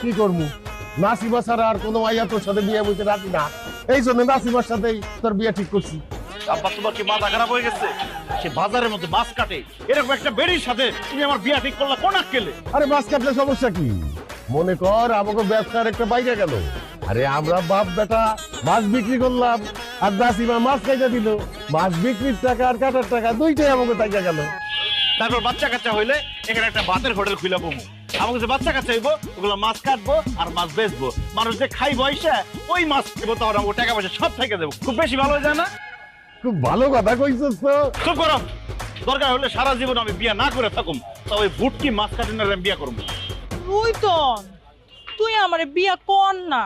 কি করবো? নাসিমা ছাড়া আর কোনো মাইয়া তোর সাথে বিয়ে বলতে রাজি না, এই জন্য নাসিমার সাথেই তোর বিয়ে ঠিক করছি। আব্বা তোমার কি মাথা খারাপ হয়ে গেছে? সে বাজারের মধ্যে মাছ কাটে, এরকম একটা বেড়ির সাথে তুমি আমার বিয়া ঠিক করলা কোন আক্কেলে? আরে মাছ কাটলে সমস্যা কি? মনে কর আমাকে ব্যবসার একটা বাইরে গেল, আরে আমরা বাপ বেটা মাছ বিক্রি করলাম, আর নাসিমা মাছ কাটা দিল, মাছ বিক্রির টাকা আর কাটার টাকা দুইটাই আমাকে টাকা গেল। তারপর বাচ্চা কাচ্চা হইলে এখানে একটা ভাতের হোটেল খুলে বমু, আমাকে যে বাচ্চা কাচ্চা হইব ওগুলো মাছ কাটবো আর মাছ বেচবো, মানুষ যে খাইবো এসে ওই মাছ খাইবো, তখন আমাকে টাকা পয়সা সব থেকে দেবো। খুব বেশি ভালো হয়ে যায় না? খুব ভালো কথা কইছিস তো। চুপ করো, দরকার হলে সারা জীবন আমি বিয়া না করে থাকুম, তবে ভুটকি মাছ কাটে না আমি বিয়া করবো। রুইতন, তুই আমারে বিয়া কর না।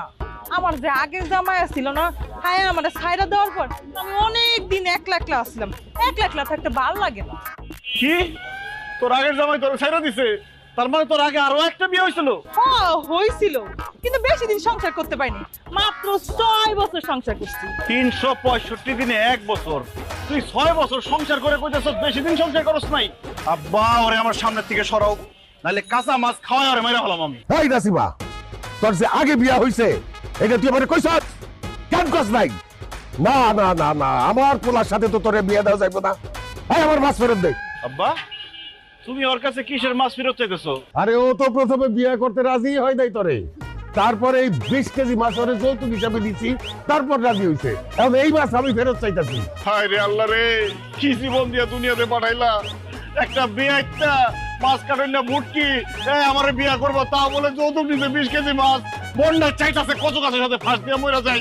আমার যে আগের জামাই ছিল না, হায় আমারে ছাইরা দেওয়ার পর আমি অনেক দিন একলা একলা আসলাম, একলা একলা থাকতে ভালো লাগে না। কি তোর আগের জামাই তোর ছেড়ে দিছে? তার মানে তোর আগে আরো একটা বিয়ে হয়েছিল? হ্যাঁ হয়েছিল, কিন্তু বেশি দিন সংসার করতে পারিনি, মাত্র 6 বছর সংসার করছি। 365 দিনে 1 বছর, তুই 6 বছর সংসার করে কইতেছ বেশি দিন সংসার করছ নাই? আব্বা ওরে আমার সামনে থেকে সরাও, নাহলে কাঁচা মাছ খাওয়াই ওরে মেরে হলাম আমি। এই নাসিমা, তোর যে আগে বিয়া হইছে এটা তুই আমারে কইছস? কেন কস নাই? না না না না, আমার পোলার সাথে তো তোরে বিয়ে দেওয়া যাইব না। এই আমার মাছ ফেরত দে। আব্বা তুমি ওর কাছে কিসের মাছ ফেরত চাইতেছো? আরে ও তো প্রথমে বিয়ে করতে রাজি হয় নাই তোরে, তারপরে এই 20 কেজি মাছ ওরে যৌতুক হিসাবে দিছি, তারপর রাজি হইছে। এখন এই মাছ আমি ফেরত চাইতাছি। হায় রে আল্লাহ রে, কি জীবন দিয়া দুনিয়াতে পাঠাইলা! একটা বিয়ে একটা মাছ কাটেন না ভুটকি, আমারে বিয়া করবো তা বলে যৌতুক দিতে 20 কেজি মাছ। বন্যার চাইতাছে কচু গাছের সাথে ফাঁস দিয়ে মরে যায়।